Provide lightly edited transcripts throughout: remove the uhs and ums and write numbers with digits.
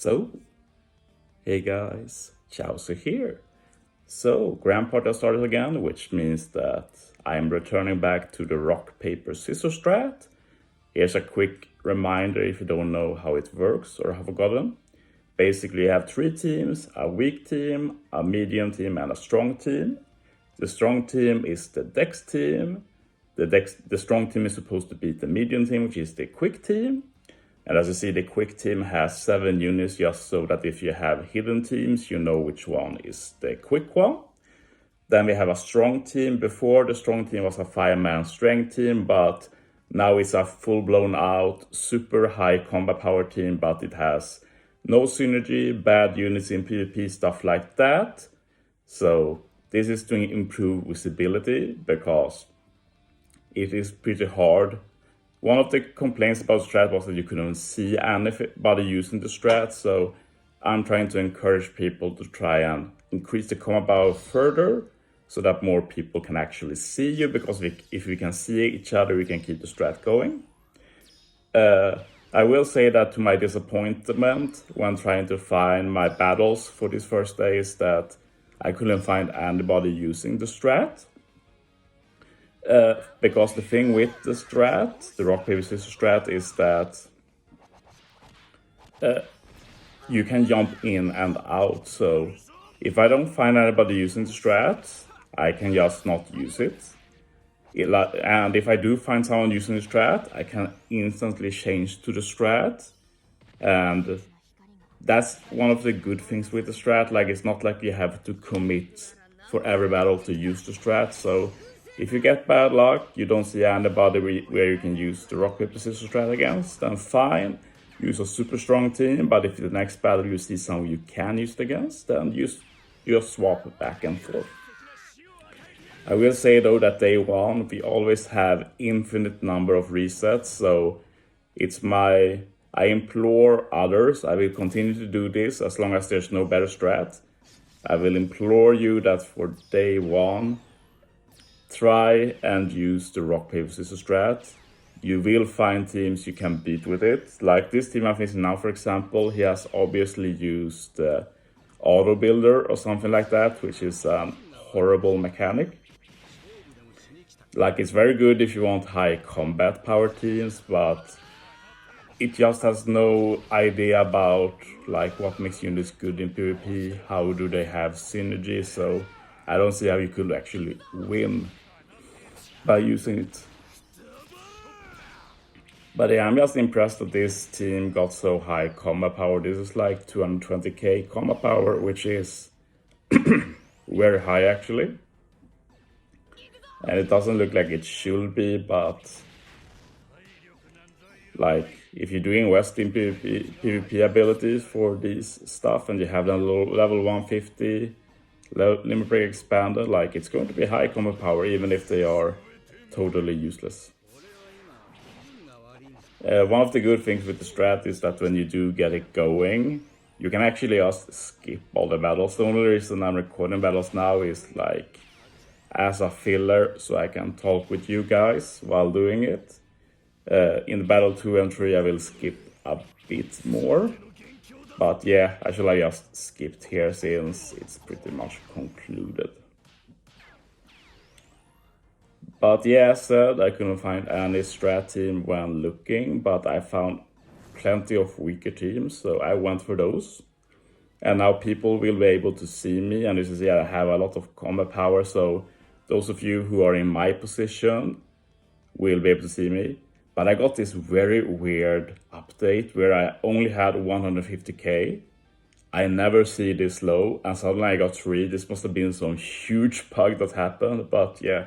So, hey guys, Chauzu here. So, Grandpa has started again, which means that I am returning back to the Rock-Paper-Sicssor strat. Here's a quick reminder if you don't know how it works or have forgotten. Basically, you have 3 teams, a weak team, a medium team, and a strong team. The strong team is the Dex team. The strong team is supposed to beat the medium team, which is the quick team. And as you see, the quick team has 7 units, just so that if you have hidden teams, you know which one is the quick one. Then we have a strong team. Before, the strong team was a 5-man strength team, but now it's a full-blown out, super high combat power team, but it has no synergy, bad units in PvP, stuff like that. So this is to improve visibility, because it is pretty hard. One of the complaints about strat was that you couldn't see anybody using the strat, so I'm trying to encourage people to try and increase the combat power further so that more people can actually see you, because if we can see each other, we can keep the strat going. I will say that to my disappointment when trying to find my battles for this first day is that I couldn't find anybody using the strat. Because the thing with the strat, the Rock-Paper-Sicssor strat, is that you can jump in and out. So if I don't find anybody using the strat, I can just not use it. And if I do find someone using the strat, I can instantly change to the strat. And that's one of the good things with the strat. Like, it's not like you have to commit for every battle to use the strat. So if you get bad luck, you don't see anybody where you can use the Rock-Paper-Sicssor strat against, then fine, use a super strong team. But if the next battle you see someone you can use it against, then you just swap it back and forth. I will say though that day 1, we always have infinite number of resets, so I implore others, I will continue to do this as long as there's no better strat. I will implore you that for day 1, try and use the Rock-Paper-Sicssor strat. You will find teams you can beat with it. Like this team I'm facing now, for example, he has obviously used Auto Builder or something like that, which is a horrible mechanic. Like, it's very good if you want high combat power teams, but it just has no idea about like what makes units good in PvP, how do they have synergy, so I don't see how you could actually win by using it. But yeah, I'm just impressed that this team got so high combat power. This is like 220k combat power, which is very high actually. And it doesn't look like it should be, but like, if you're doing Western PvP abilities for these stuff and you have them level 150, limit break expanded, like, it's going to be high combat power even if they are totally useless. One of the good things with the strat is that when you do get it going, you can actually just skip all the battles. The only reason I'm recording battles now is like as a filler, so I can talk with you guys while doing it. In battle 2 and 3 I will skip a bit more, but yeah, I should have just skipped here since it's pretty much concluded. But yeah, as said, I couldn't find any strat team when looking, but I found plenty of weaker teams, so I went for those. And now people will be able to see me, and you see I have a lot of combat power, so those of you who are in my position will be able to see me. But I got this very weird update where I only had 150k. I never see this low, and suddenly I got 3. This must have been some huge bug that happened, but yeah.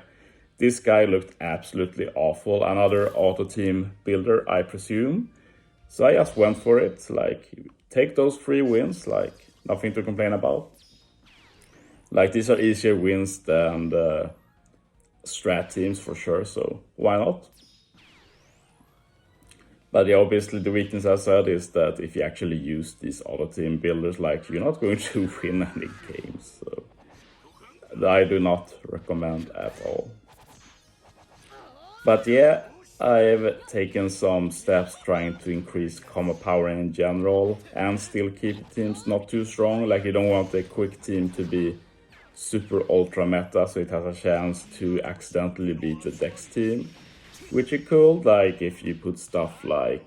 This guy looked absolutely awful. Another auto team builder, I presume. So I just went for it. Like, take those 3 wins, like, nothing to complain about. Like, these are easier wins than the strat teams for sure, so why not? But yeah, obviously the weakness I said is that if you actually use these auto team builders, like, you're not going to win any games. So I do not recommend at all. But yeah, I've taken some steps trying to increase combo power in general and still keep teams not too strong. Like, you don't want a quick team to be super ultra meta, so it has a chance to accidentally beat the Dex team, which you could, like if you put stuff like,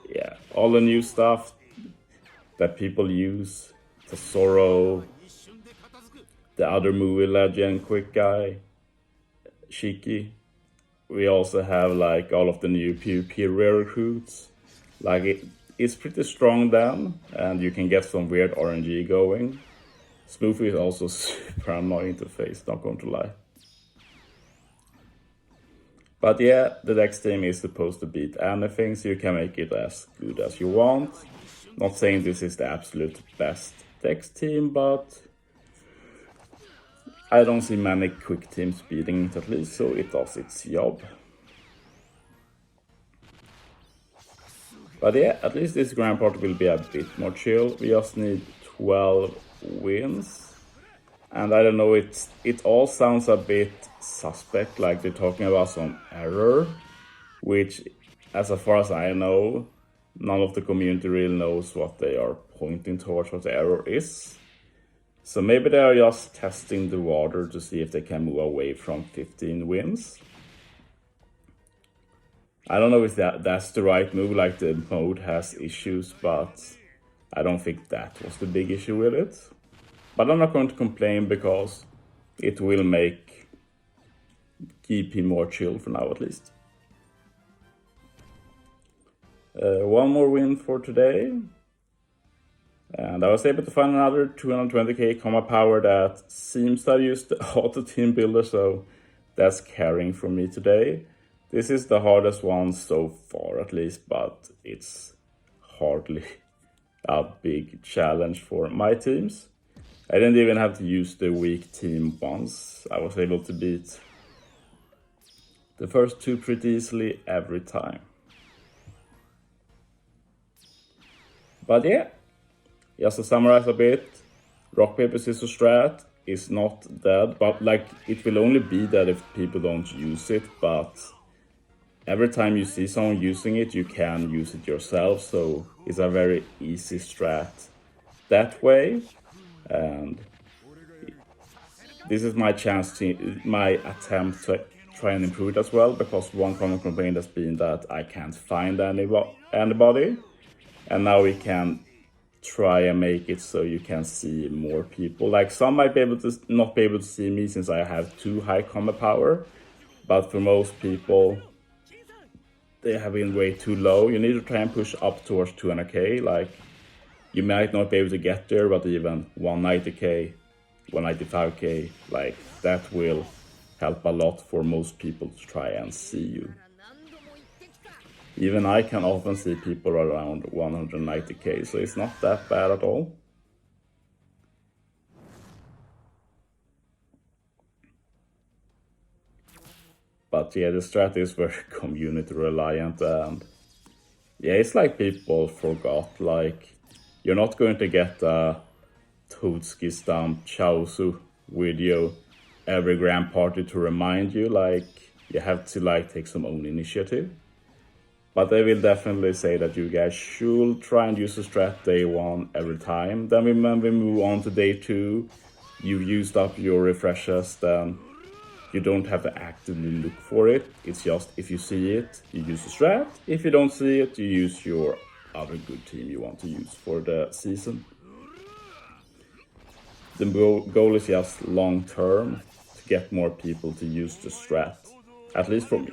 yeah, all the new stuff that people use, Tesoro, the other movie legend, Quick Guy, Shiki. We also have like all of the new PvP rare recruits. Like it's pretty strong then, and you can get some weird RNG going. Smoothie is also super annoying to face, not going to lie. But yeah, the Dex team is supposed to beat anything, so you can make it as good as you want. Not saying this is the absolute best Dex team, but I don't see many quick teams beating it at least, so it does its job. But yeah, at least this grand party will be a bit more chill. We just need 12 wins. And I don't know, it all sounds a bit suspect, like they're talking about some error, which, as far as I know, none of the community really knows what they are pointing towards, what the error is. So maybe they are just testing the water to see if they can move away from 15 wins. I don't know if that's the right move, like the mode has issues, but I don't think that was the big issue with it. But I'm not going to complain because it will make GP more chill for now at least. One more win for today. And I was able to find another 220k comma power that seems to have used the auto team builder, so that's carrying for me today. This is the hardest one so far at least, but it's hardly a big challenge for my teams. I didn't even have to use the weak team once. I was able to beat the first two pretty easily every time. But yeah, just to summarize a bit, Rock-Paper-Sicssor strat is not dead, but like it will only be dead if people don't use it, but every time you see someone using it, you can use it yourself, so it's a very easy strat that way. And this is my attempt to try and improve it as well, because one common complaint has been that I can't find anybody, and now we can try and make it so you can see more people. Like some might be able to not be able to see me since I have too high combat power, but for most people they have been way too low. You need to try and push up towards 200k. Like you might not be able to get there, but even 190k, 195k, like that will help a lot for most people to try and see you. Even I can often see people around 190k, so it's not that bad at all. But yeah, the strat is very community reliant, and yeah, it's like people forgot, like you're not going to get a Totsuki stamp Chauzu video every grand party to remind you. Like you have to like take some own initiative. But I will definitely say that you guys should try and use the strat day 1 every time. Then when we move on to day 2, you've used up your refreshers, then you don't have to actively look for it. It's just if you see it, you use the strat. If you don't see it, you use your other good team you want to use for the season. The goal is just long term to get more people to use the strat, at least for me.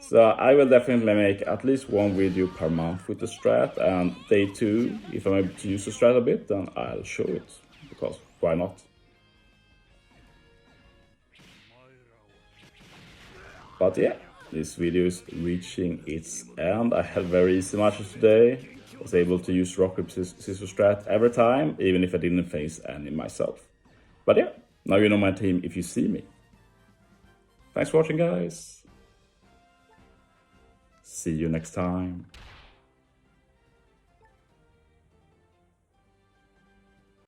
So I will definitely make at least one video per month with the strat, and day 2, if I'm able to use the strat a bit, then I'll show it, because why not? But yeah, this video is reaching its end. I had very easy matches today. I was able to use Rock-Paper-Sicssor strat every time, even if I didn't face any myself. But yeah, now you know my team if you see me. Thanks for watching, guys. See you next time.